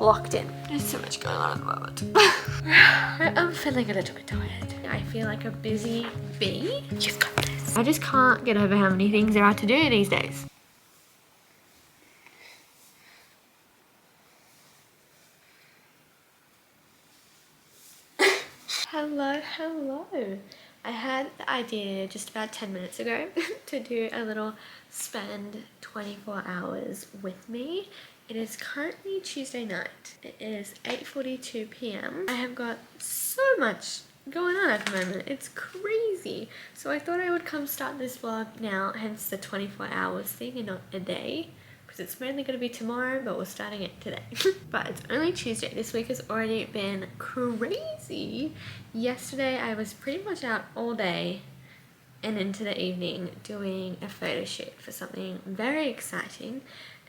locked in. There's so much going on at the moment. I'm feeling a little bit tired. I feel like a busy bee. You've got this. I just can't get over how many things there are to do these days. Hello. I had the idea just about 10 minutes ago to do a little spend 24 hours with me. It is currently Tuesday night. It is 8:42 p.m. I have got so much going on at the moment. It's crazy. So I thought I would come start this vlog now, hence the 24 hours thing and not a day. Because it's mainly going to be tomorrow, but we're starting it today. But it's only Tuesday. This week has already been crazy. Yesterday I was pretty much out all day and into the evening doing a photo shoot for something very exciting,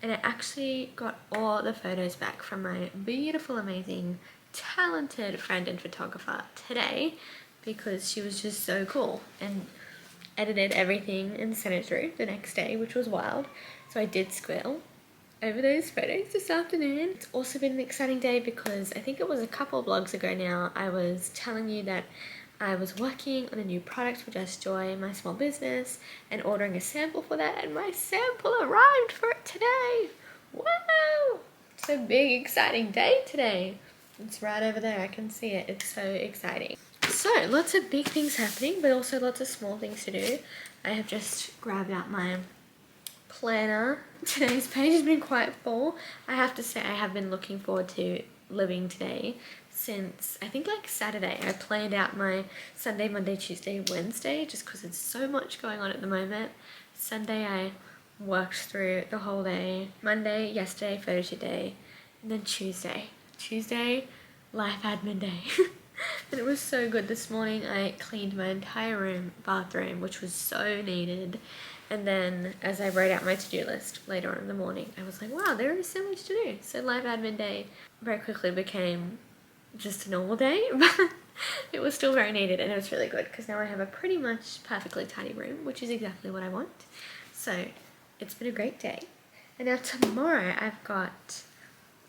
and I actually got all the photos back from my beautiful, amazing, talented friend and photographer today because she was just so cool and edited everything and sent it through the next day, which was wild. So I did squirrel over those photos this afternoon. It's also been an exciting day because I think it was a couple of vlogs ago now I was telling you that I was working on a new product for Just Joy, my small business, and ordering a sample for that, and my sample arrived for it today. Wow! It's a big exciting day today. It's right over there, I can see it. It's so exciting. So lots of big things happening, but also lots of small things to do. I have just grabbed out my planner. Today's page has been quite full. I have to say I have been looking forward to living today since I think like Saturday. I planned out my Sunday, Monday, Tuesday, Wednesday just because there's so much going on at the moment. Sunday I worked through the whole day. Monday, yesterday, photo shoot day, and then Tuesday, life admin day. And it was so good. This morning I cleaned my entire bathroom, which was so needed. And then as I wrote out my to-do list later on in the morning, I was like, wow, there is so much to do. So live admin day very quickly became just a normal day, but it was still very needed, and it was really good because now I have a pretty much perfectly tidy room, which is exactly what I want. So it's been a great day. And now tomorrow I've got,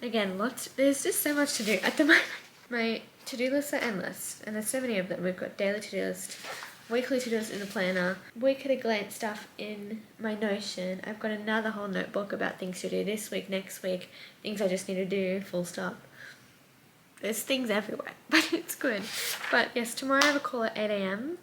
again, there's just so much to do at the moment. My to-do lists are endless, and there's so many of them. We've got daily to-do list, weekly to-do list in the planner, week at a glance stuff in my Notion. I've got another whole notebook about things to do this week, next week, things I just need to do, full stop. There's things everywhere, but it's good. But yes, tomorrow I have a call at 8 AM,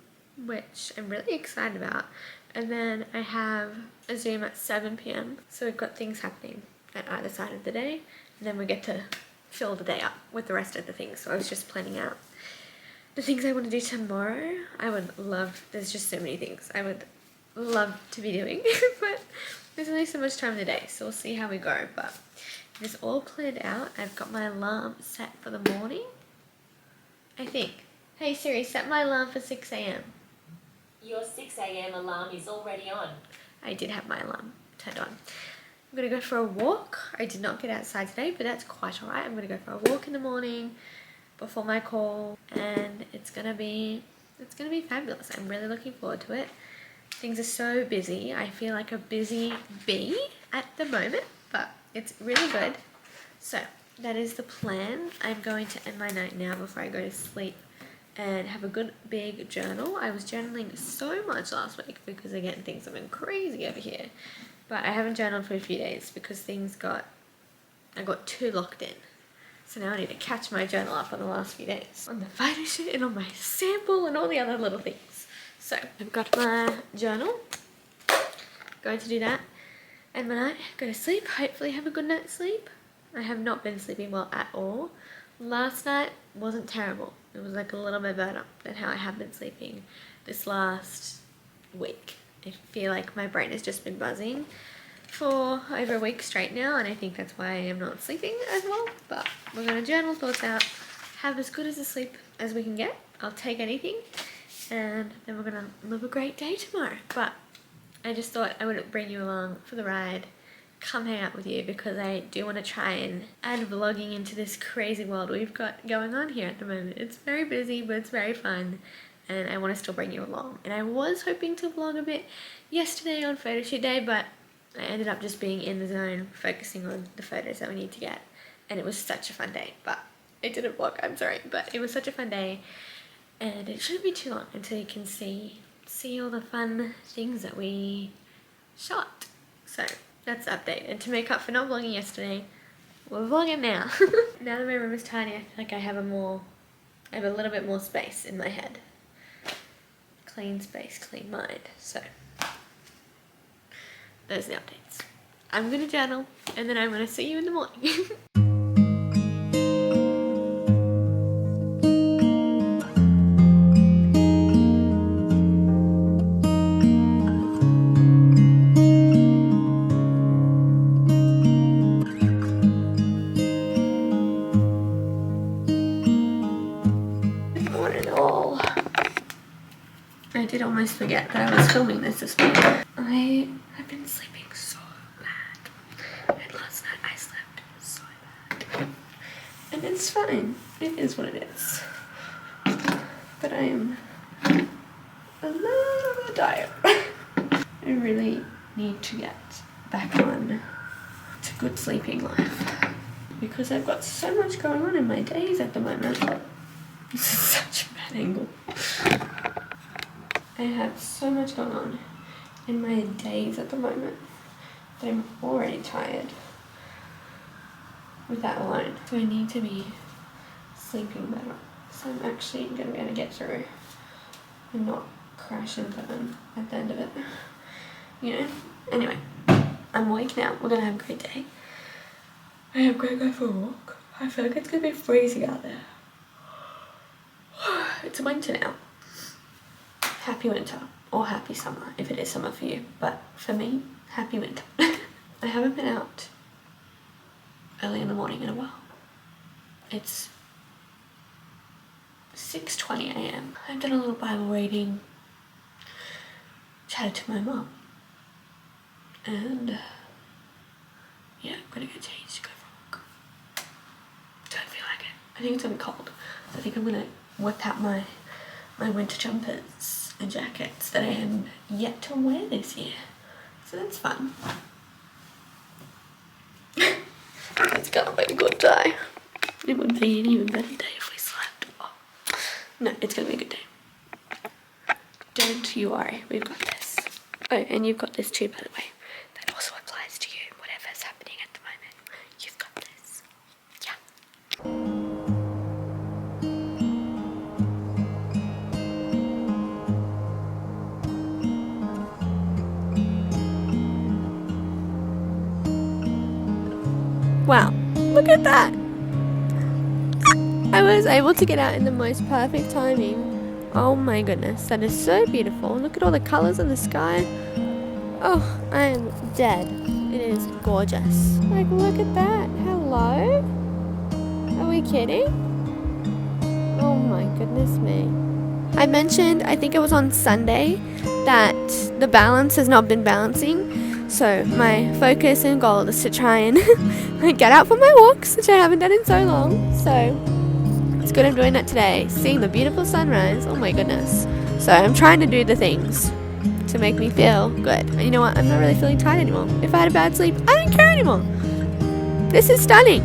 which I'm really excited about. And then I have a Zoom at 7 PM. So we've got things happening at either side of the day. And then we get to fill the day up with the rest of the things. So I was just planning out the things I want to do tomorrow. There's just so many things I would love to be doing, but there's only so much time in the day, so we'll see how we go. But it is all planned out. I've got my alarm set for the morning, I think. Hey Siri, set my alarm for 6 AM. Your 6 AM alarm is already on. I did have my alarm turned on. I'm going to go for a walk. I did not get outside today, but that's quite alright. I'm going to go for a walk in the morning before my call, and it's gonna be fabulous. I'm really looking forward to it. Things are so busy. I feel like a busy bee at the moment, but it's really good. So that is the plan. I'm going to end my night now before I go to sleep and have a good big journal. I was journaling so much last week because again things have been crazy over here, but I haven't journaled for a few days because I got too locked in. So now I need to catch my journal up on the last few days, on the photo shoot and on my sample and all the other little things. So I've got my journal, going to do that, and when I go to sleep, hopefully have a good night's sleep. I have not been sleeping well at all. Last night wasn't terrible. It was like a little bit better than how I have been sleeping this last week. I feel like my brain has just been buzzing for over a week straight now, and I think that's why I am not sleeping as well. But we're going to journal thoughts out, have as good as a sleep as we can get. I'll take anything, and then we're going to live a great day tomorrow. But I just thought I would bring you along for the ride, come hang out with you, because I do want to try and add vlogging into this crazy world we've got going on here at the moment. It's very busy, but it's very fun, and I want to still bring you along. And I was hoping to vlog a bit yesterday on photo shoot day, but I ended up just being in the zone, focusing on the photos that we need to get and it was such a fun day, but it didn't vlog, I'm sorry, but it was such a fun day, and it shouldn't be too long until you can see all the fun things that we shot. So that's the update, and to make up for not vlogging yesterday, we're vlogging now. Now that my room is tiny, I feel like I have a little bit more space in my head. Clean space, clean mind. So those are the updates. I'm gonna journal, and then I'm gonna see you in the morning. I did almost forget that I was filming this morning. I have been sleeping so bad, and last night I slept so bad. And it's fine. It is what it is. But I am a little tired. I really need to get back on to good sleeping life, because I've got so much going on in my days at the moment. This is such a bad angle. I have so much going on in my days at the moment that I'm already tired with that alone. So I need to be sleeping better. So I'm actually going to be able to get through and not crash and burn at the end of it. You know? Anyway, I'm awake now. We're going to have a great day. I am going to go for a walk. I feel like it's going to be freezing out there. It's winter now. Happy winter, or happy summer if it is summer for you, but for me, happy winter. I haven't been out early in the morning in a while. It's 6:20 a.m. I've done a little Bible reading, chatted to my mum, and yeah, I'm gonna go change to go for a walk. Don't feel like it. I think it's gonna be cold, so I think I'm gonna whip out my winter jumpers and jackets that I am yet to wear this year. So that's fun. It's gonna be a good day. It would be an even better day if we slept. Oh. No, it's gonna be a good day. Don't you worry, we've got this. Oh, and you've got this too, by the way. That also applies to you, whatever's happening at the moment. You've got this. Yeah. Wow, look at that! I was able to get out in the most perfect timing. Oh my goodness, that is so beautiful. Look at all the colours in the sky. Oh, I am dead. It is gorgeous. Like, look at that. Hello? Are we kidding? Oh my goodness me. I mentioned, I think it was on Sunday, that the balance has not been balancing. So my focus and goal is to try and get out for my walks, which I haven't done in so long. So it's good I'm doing that today. Seeing the beautiful sunrise. Oh my goodness. So I'm trying to do the things to make me feel good. And you know what? I'm not really feeling tired anymore. If I had a bad sleep, I don't care anymore. This is stunning.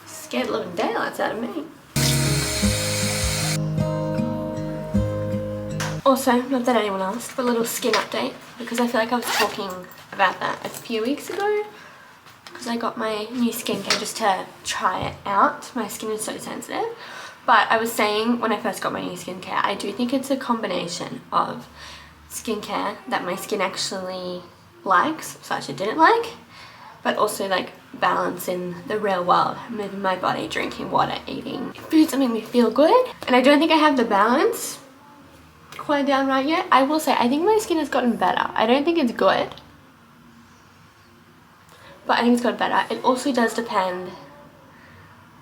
Scared the living daylights out of me. Also, not that anyone asked, but a little skin update, because I feel like I was talking about that a few weeks ago, because I got my new skincare just to try it out. My skin is so sensitive, but I was saying when I first got my new skincare, I do think it's a combination of skincare that my skin actually likes, such it didn't like, but also like balance in the real world, moving my body, drinking water, eating foods that make me feel good. And I don't think I have the balance quite down right yet. I will say, I think my skin has gotten better. I don't think it's good, but I think it's gotten better. It also does depend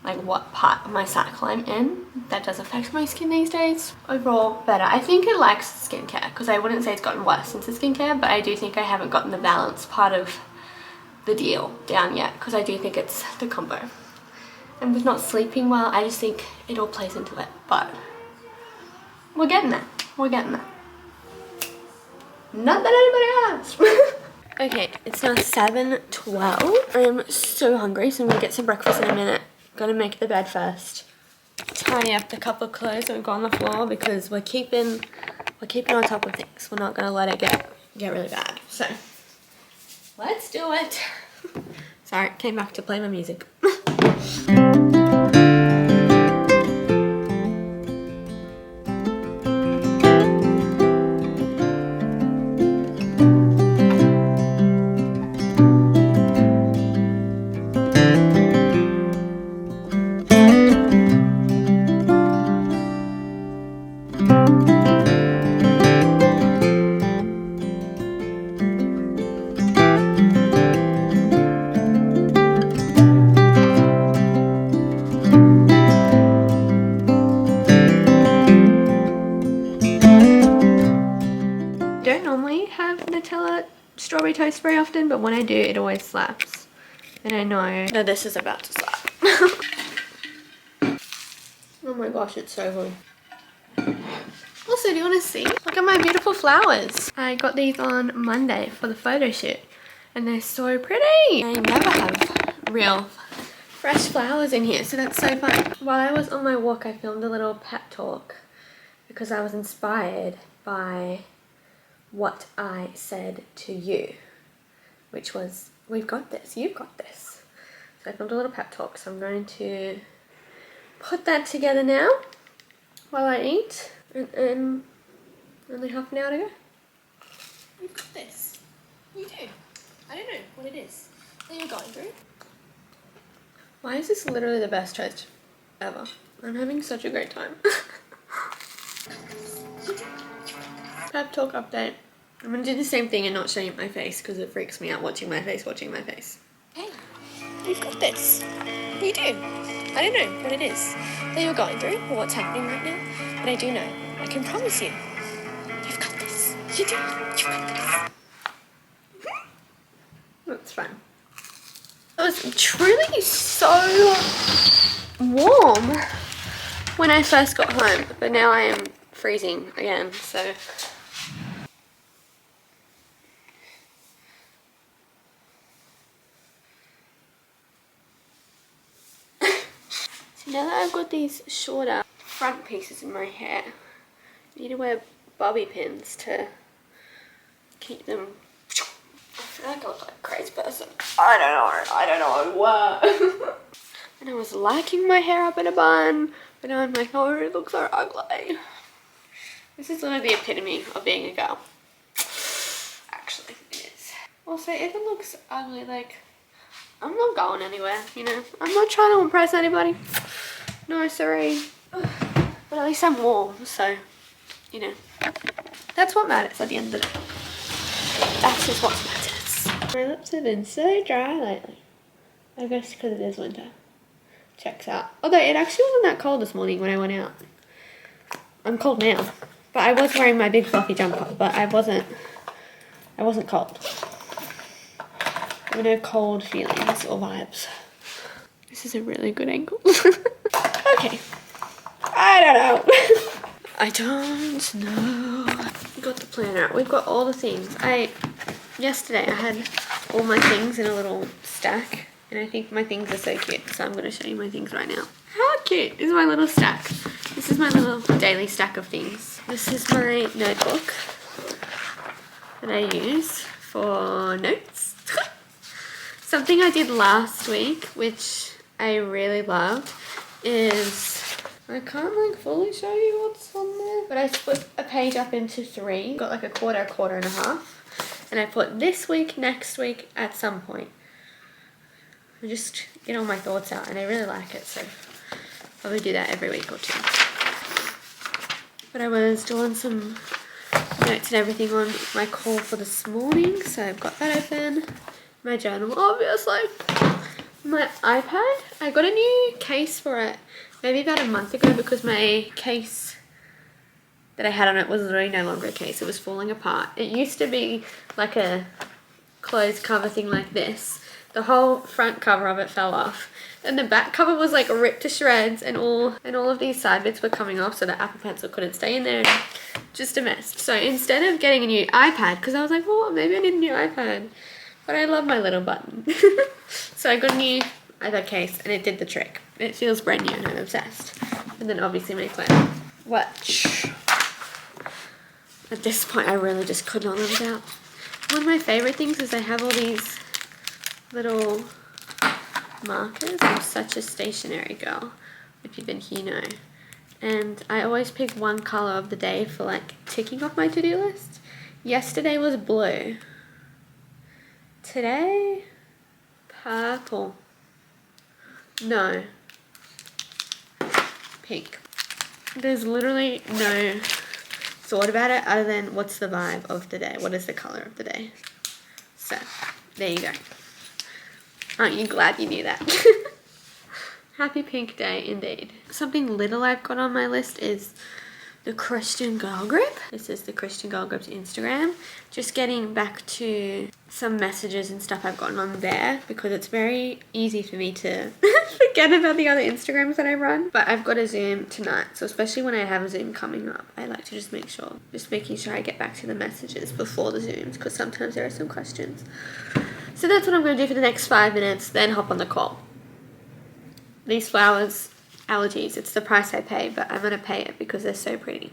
like what part of my cycle I'm in. That does affect my skin these days. Overall, better. I think it likes skincare, because I wouldn't say it's gotten worse since the skincare, but I do think I haven't gotten the balance part of the deal down yet because I do think it's the combo. And with not sleeping well, I just think it all plays into it. But we're getting there. We're getting there. Not that anybody asked. Okay, it's now 7:12. I'm so hungry, so I'm gonna get some breakfast in a minute. Gotta make the bed first. Tidy up the couple of clothes that we've got on the floor because we're keeping on top of things. We're not gonna let it get really bad. So let's do it. Sorry, came back to play my music. Don't normally have Nutella strawberry toast very often, but when I do, it always slaps. And I know that this is about to slap. Oh my gosh, it's so good. Also, do you want to see? Look at my beautiful flowers. I got these on Monday for the photo shoot, and they're so pretty. I never have real fresh flowers in here, so that's so fun. While I was on my walk, I filmed a little pep talk because I was inspired by what I said to you, which was, we've got this, you've got this. So I filmed a little pep talk, so I'm going to put that together now while I eat, and only half an hour to go. We've got this. We do. I don't know what it is that you're going through. Why is this literally the best toast ever? I'm having such a great time. Pep talk update. I'm gonna do the same thing and not show you my face because it freaks me out watching my face. Hey, we've got this. We do. I don't know what it is that you're going through or what's happening right now, but I do know. I can promise you, you've got this. You do. You've got this. That's fun. It was truly so warm when I first got home, but now I am freezing again, so. So now that I've got these shorter front pieces in my hair, I need to wear bobby pins to keep them. I feel like I look like a crazy person. I don't know what. And I was liking my hair up in a bun, but now I'm like, oh, it looks so ugly. This is literally the epitome of being a girl. Actually, it is. Also, if it looks ugly, like, I'm not going anywhere, you know? I'm not trying to impress anybody. No, sorry. But at least I'm warm, so, you know. That's what matters at the end of the day. That is what matters. My lips have been so dry lately. I guess because it is winter. Checks out. Although it actually wasn't that cold this morning when I went out. I'm cold now. But I was wearing my big fluffy jumper, but I wasn't cold. There were no cold feelings or vibes. This is a really good angle. Okay. I don't know. I don't know. We got the planner out. We've got all the things. Yesterday I had all my things in a little stack, and I think my things are so cute, so I'm going to show you my things right now. How cute is my little stack? This is my little daily stack of things. This is my notebook that I use for notes. Something I did last week, which I really loved, is, I can't like fully show you what's on there, but I split a page up into 3. Got like a quarter and a half. And I put this week, next week, at some point. I just get all my thoughts out, and I really like it, so I'll probably do that every week or 2. But I was doing some notes and everything on my call for this morning, so I've got that open. My journal, obviously. My iPad, I got a new case for it maybe about a month ago because my case that I had on it was literally no longer a case. It was falling apart. It used to be like a clothes cover thing like this. The whole front cover of it fell off. And the back cover was like ripped to shreds, and all of these side bits were coming off, so the Apple Pencil couldn't stay in there. Just a mess. So instead of getting a new iPad, because I was like, well, maybe I need a new iPad, but I love my little button. So I got a new iPad case, and it did the trick. It feels brand new, and I'm obsessed. And then obviously my phone. Watch. At this point, I really just could not live without. One of my favorite things is they have all these little markers. I'm such a stationery girl. If you've been here, you know. And I always pick one color of the day for like ticking off my to-do list. Yesterday was blue. Today, purple. No. Pink. There's literally no thought about it other than what's the vibe of the day? What is the color of the day? So, there you go. Aren't you glad you knew that? Happy pink day indeed. Something little I've got on my list is the Christian Girl Group. This is the Christian Girl Group's Instagram. Just getting back to some messages and stuff I've gotten on there, because it's very easy for me to forget about the other Instagrams that I run. But I've got a Zoom tonight, so especially when I have a Zoom coming up, I like to just making sure I get back to the messages before the Zooms, because sometimes there are some questions. So that's what I'm going to do for the next 5 minutes, then hop on the call. These flowers, allergies, it's the price I pay, but I'm going to pay it because they're so pretty.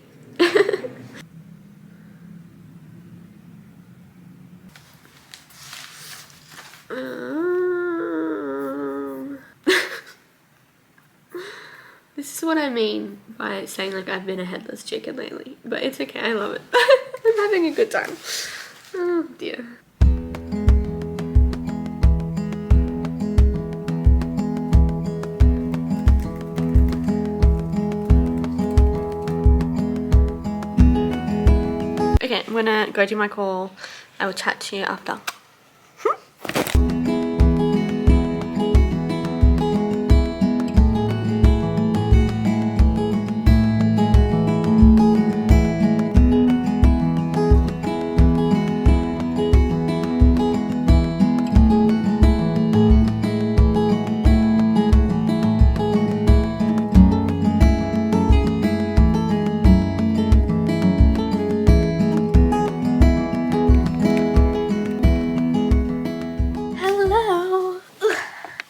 This is what I mean by saying like I've been a headless chicken lately, but it's okay, I love it. I'm having a good time. Oh dear. Okay, I'm gonna go do my call. I will chat to you after.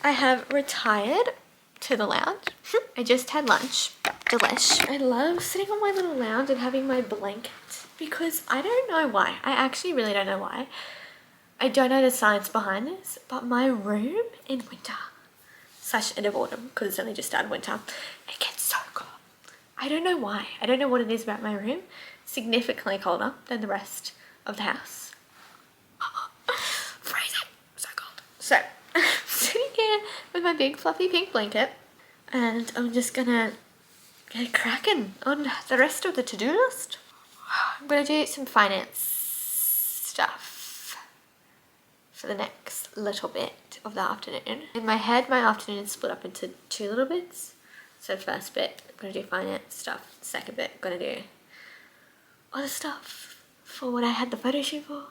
I have retired to the lounge. I just had lunch. Delish. I love sitting on my little lounge and having my blanket, because I don't know why. I actually really don't know why. I don't know the science behind this, but my room in winter / end of autumn, because it's only just started winter, it gets so cold. I don't know why. I don't know what it is about my room. Significantly colder than the rest of the house. Freezing. So cold. So, sitting here with my big fluffy pink blanket, and I'm just gonna get cracking on the rest of the to-do list. I'm gonna do some finance stuff for the next little bit of the afternoon. In my head, my afternoon is split up into 2 little bits. So first bit, I'm gonna do finance stuff. Second bit, I'm gonna do other stuff for what I had the photo shoot for.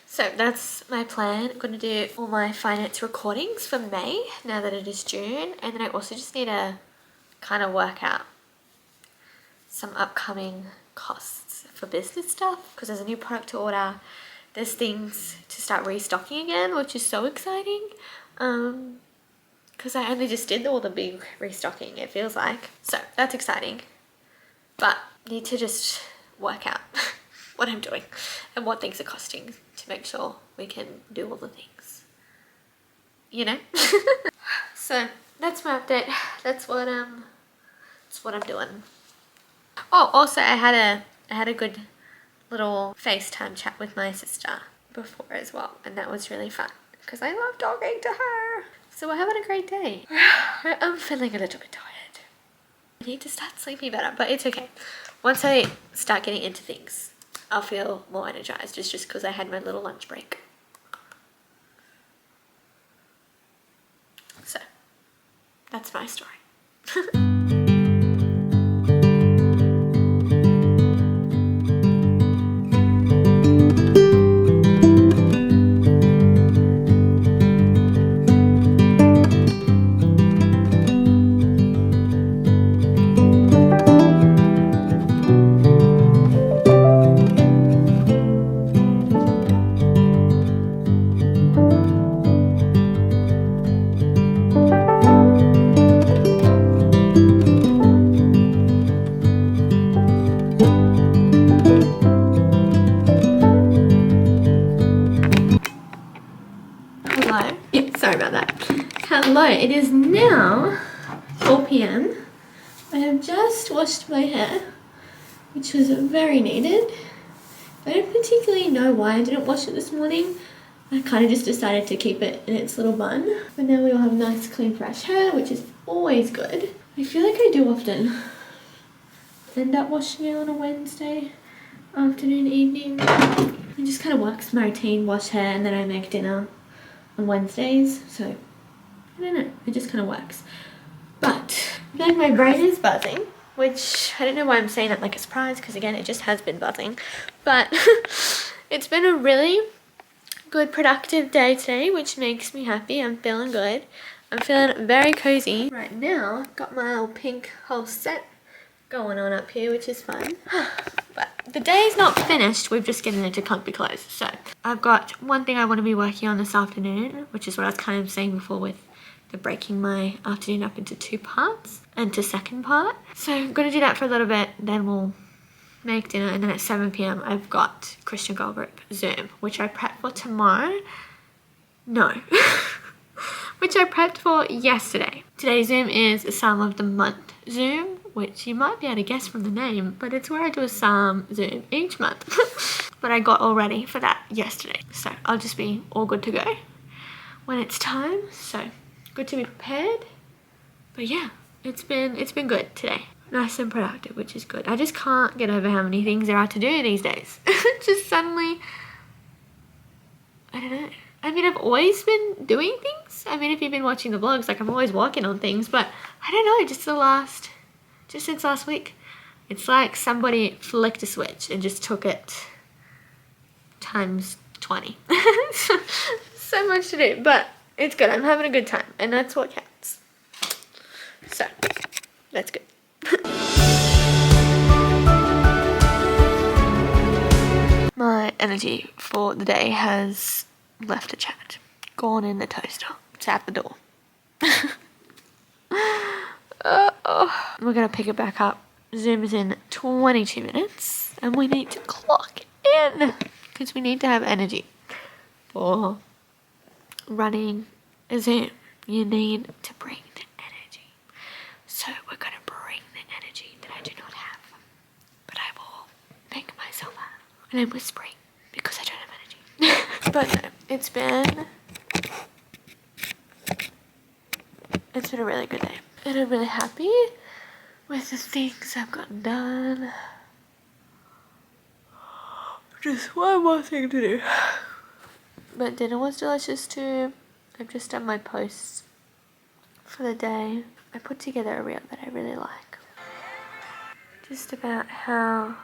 So that's my plan. I'm going to do all my finance recordings for May, now that it is June. And then I also just need to kind of work out some upcoming costs for business stuff, because there's a new product to order. There's things to start restocking again, which is so exciting. Because I only just did all the big restocking, it feels like. So that's exciting. But need to just work out what I'm doing and what things are costing to make sure we can do all the things, you know. So that's my update. That's what I'm doing. Oh, also I had a good little FaceTime chat with my sister before as well, and that was really fun because I love talking to her. So we're having a great day. I'm feeling a little bit tired. I need to start sleeping better, but it's okay. Once I start getting into things, I'll feel more energized. It's just because I had my little lunch break. So, that's my story. hello, it is now 4 p.m. I have just washed my hair, which was very needed. I don't particularly know why I didn't wash it this morning. I kind of just decided to keep it in its little bun. But now we all have nice, clean, fresh hair, which is always good. I feel like I do often end up washing it on a Wednesday afternoon, evening. It just kind of works my routine, wash hair, and then I make dinner on Wednesdays. So, I don't know, it just kind of works. But, I feel like my brain is buzzing, which I don't know why I'm saying that like a surprise, because again, it just has been buzzing. But, it's been a really good, productive day today, which makes me happy. I'm feeling good. I'm feeling very cozy. Right now, I've got my little pink whole set going on up here, which is fun. But the day's not finished. We've just getting into comfy clothes. So I've got one thing I want to be working on this afternoon, which is what I was kind of saying before with the breaking my afternoon up into 2 parts and to second part. So I'm going to do that for a little bit, then we'll make dinner, and then at 7 p.m. I've got Christian Girl Group Zoom, which I prepped for tomorrow. No. Which I prepped for yesterday. Today's Zoom is a Psalm of the Month Zoom, which you might be able to guess from the name, but it's where I do a Psalm Zoom each month. But I got all ready for that yesterday, so I'll just be all good to go when it's time. So good to be prepared. But yeah, it's been good today. Nice and productive, which is good. I just can't get over how many things there are to do these days. Just suddenly, I don't know. I mean, I've always been doing things. I mean, if you've been watching the vlogs, like I'm always working on things, but I don't know, just since last week, it's like somebody flicked a switch and just took it times 20. So much to do, but it's good. I'm having a good time, and that's what counts. So, that's good. My energy for the day has left the chat, gone in the toaster. It's at the door. We're gonna pick it back up. Zoom is in 22 minutes, and we need to clock in because we need to have energy for running a Zoom. You need to bring the energy. So we're gonna bring the energy that I do not have, but I will make myself have. And I'm whispering because I don't have energy. But no, it's been a really good day, and I'm really happy with the things I've gotten done. Just one more thing to do. But dinner was delicious too. I've just done my posts for the day. I put together a reel that I really like, just about how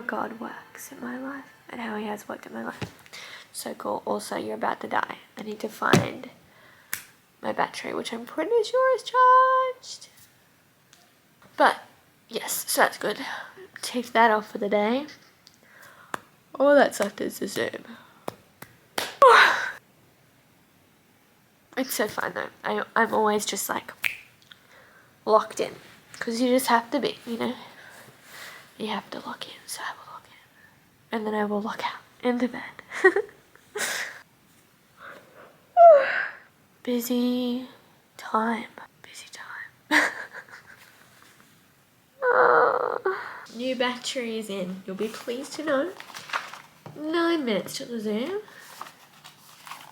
God works in my life and how he has worked in my life. So cool. Also, you're about to die. I need to find my battery, which I'm pretty sure is charged. But yes, so that's good. Take that off for the day. All that's left is the Zoom. It's so fun though. I'm always just like locked in, because you just have to be, you know. You have to lock in, so I will lock in, and then I will lock out into bed. Busy time. New battery is in. You'll be pleased to know. 9 minutes to the Zoom.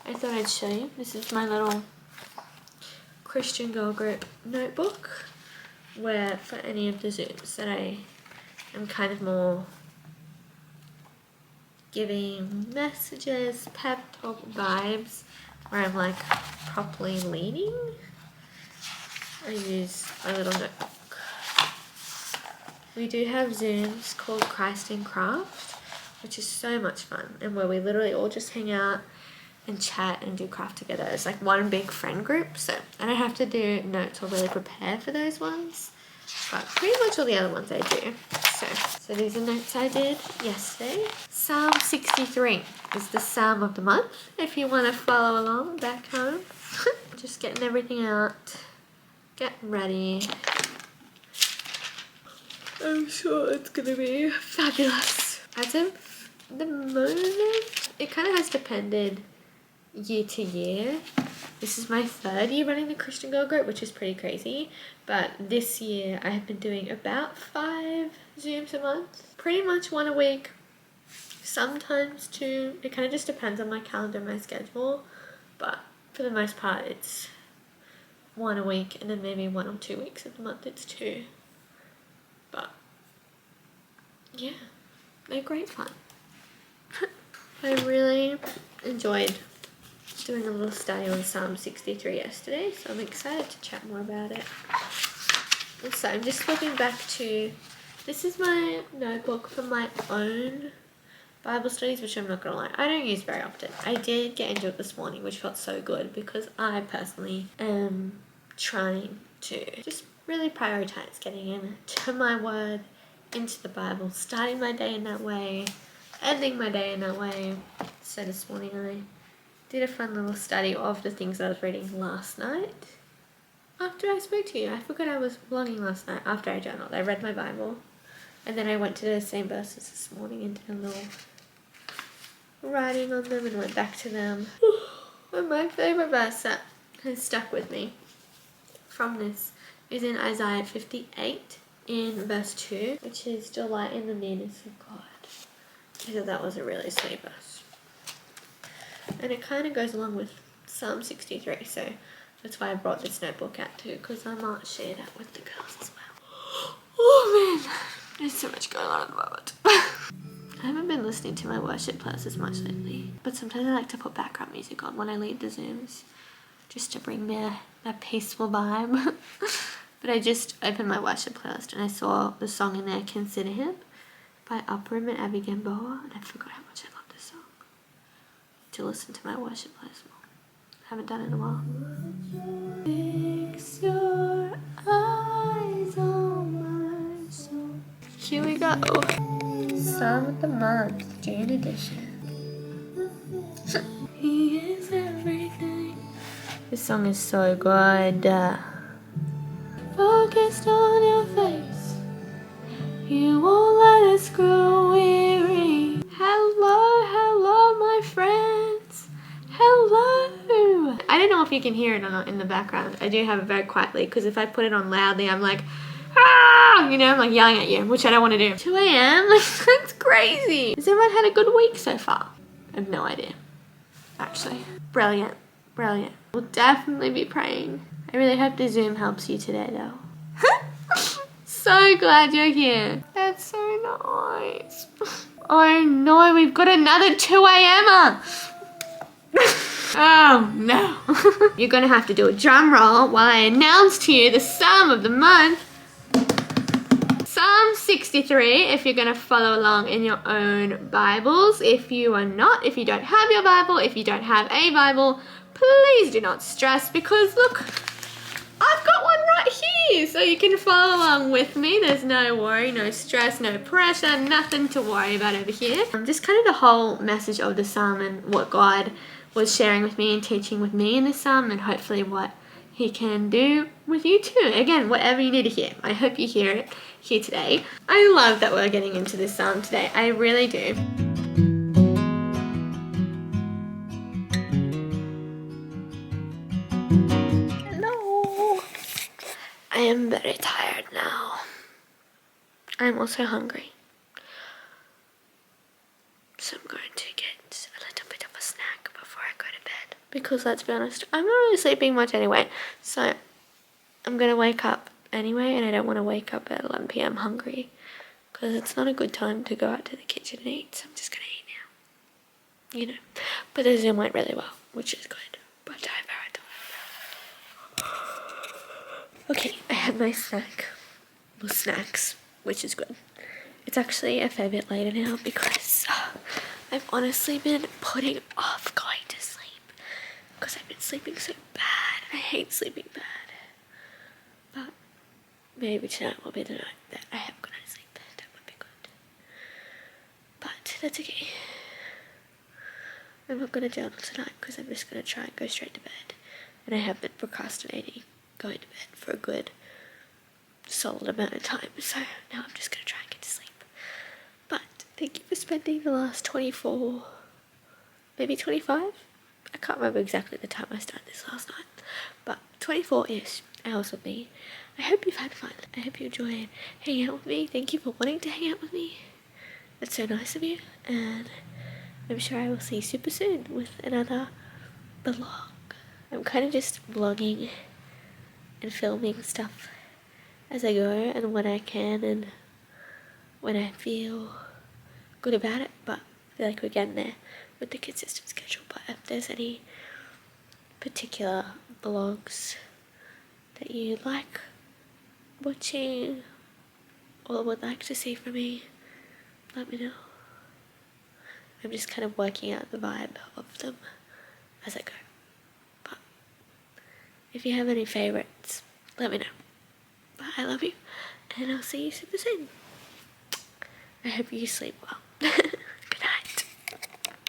I thought I'd show you. This is my little Christian Girl Group notebook, where for any of the Zooms that I am kind of more giving messages, pep talk vibes, where I'm like properly leading, I use a little notebook. We do have Zooms called Christ in Craft, which is so much fun, and where we literally all just hang out and chat and do craft together. It's like one big friend group, so I don't have to do notes or really prepare for those ones, but pretty much all the other ones I do. So these are notes I did yesterday. Psalm 63 is the Psalm of the month, if you want to follow along back home. Just getting everything out, getting ready. I'm sure it's gonna be fabulous. As of the moment, it kind of has depended year to year This is my 3rd year running the Christian Girl Group, which is pretty crazy. But this year I have been doing about 5 Zooms a month. Pretty much 1 a week, sometimes 2. It kind of just depends on my calendar and my schedule. But for the most part, it's 1 a week, and then maybe 1 or 2 weeks of the month it's 2. But yeah, they're great fun. I really enjoyed doing a little study on Psalm 63 yesterday, so I'm excited to chat more about it. Also, I'm just looking back to, this is my notebook from my own Bible studies, which I'm not gonna lie, I don't use very often. I did get into it this morning, which felt so good because I personally am trying to just really prioritize getting into my word, into the Bible, starting my day in that way, ending my day in that way. So this morning I did a fun little study of the things I was reading last night. After I spoke to you, I forgot I was vlogging last night. After I journaled, I read my Bible, and then I went to the same verses this morning and did a little writing on them and went back to them. And my favourite verse that has stuck with me from this is in Isaiah 58 in verse 2, which is delight in the nearness of God. I thought that was a really sweet verse. And it kind of goes along with Psalm 63, so that's why I brought this notebook out too, because I might share that with the girls as well. Oh man, there's so much going on at the moment. I haven't been listening to my worship playlist as much lately, but sometimes I like to put background music on when I lead the Zooms, just to bring me that peaceful vibe. But I just opened my worship playlist and I saw the song in there, Consider Him, by Uprim and Abby Gamboa, and I forgot how much I love this song. To listen to my worship playlist more. Haven't done it in a while. Fix your eyes on my soul. Here we go. Psalm of the Month, June edition. He is everything. This song is so good. Focused on your face, you won't let us grow weary. Hello, my friends. Hello. I don't know if you can hear it or not in the background. I do have it very quietly because if I put it on loudly, I'm like, ah, you know, I'm like yelling at you, which I don't want to do. 2 a.m. Like, that's crazy. Has everyone had a good week so far? I have no idea, actually. Brilliant. We'll definitely be praying. I really hope the Zoom helps you today, though. So glad you're here. That's so nice. Oh no, we've got another 2 a.m. Oh no. You're gonna have to do a drum roll while I announce to you the Psalm of the month. Psalm 63, if you're going to follow along in your own Bibles. If you are not, if you don't have your Bible, if you don't have a Bible, please do not stress because look, I've got one right here so you can follow along with me. There's no worry, no stress, no pressure, nothing to worry about over here. Just kind of the whole message of the Psalm and what God was sharing with me and teaching with me in the Psalm, and hopefully what He can do with you too. Again, whatever you need to hear. I hope you hear it here today. I love that we're getting into this Psalm today. I really do. Hello. I am very tired now. I'm also hungry. So I'm going to get a little bit of a snack before I go to bed. Because let's be honest, I'm not really sleeping much anyway. So I'm going to wake up anyway, and I don't want to wake up at 11 p.m. hungry. Because it's not a good time to go out to the kitchen and eat. So I'm just going to eat now. You know. But the Zoom went really well, which is good. But I'm very tired. Okay, I had my snack. Well, snacks, which is good. It's actually a fair bit later now because I've honestly been putting off going to sleep because I've been sleeping so bad. I hate sleeping bad. But maybe tonight will be the night that I have a good night's sleep. That would be good. But that's okay. I'm not going to journal tonight because I'm just going to try and go straight to bed. And I have been procrastinating going to bed for a good solid amount of time. So now I'm just going to try and get to sleep. But thank you for spending the last 24, maybe 25 I can't remember exactly the time I started this last night, but 24-ish hours with me. I hope you've had fun. I hope you enjoyed hanging out with me. Thank you for wanting to hang out with me. That's so nice of you, and I'm sure I will see you super soon with another vlog. I'm kind of just vlogging and filming stuff as I go and when I can and when I feel good about it, but I feel like we're getting there with the consistent schedule. But if there's any particular vlogs that you like watching or would like to see from me, let me know. I'm just kind of working out the vibe of them as I go. But if you have any favorites, let me know. But I love you, and I'll see you super soon. I hope you sleep well.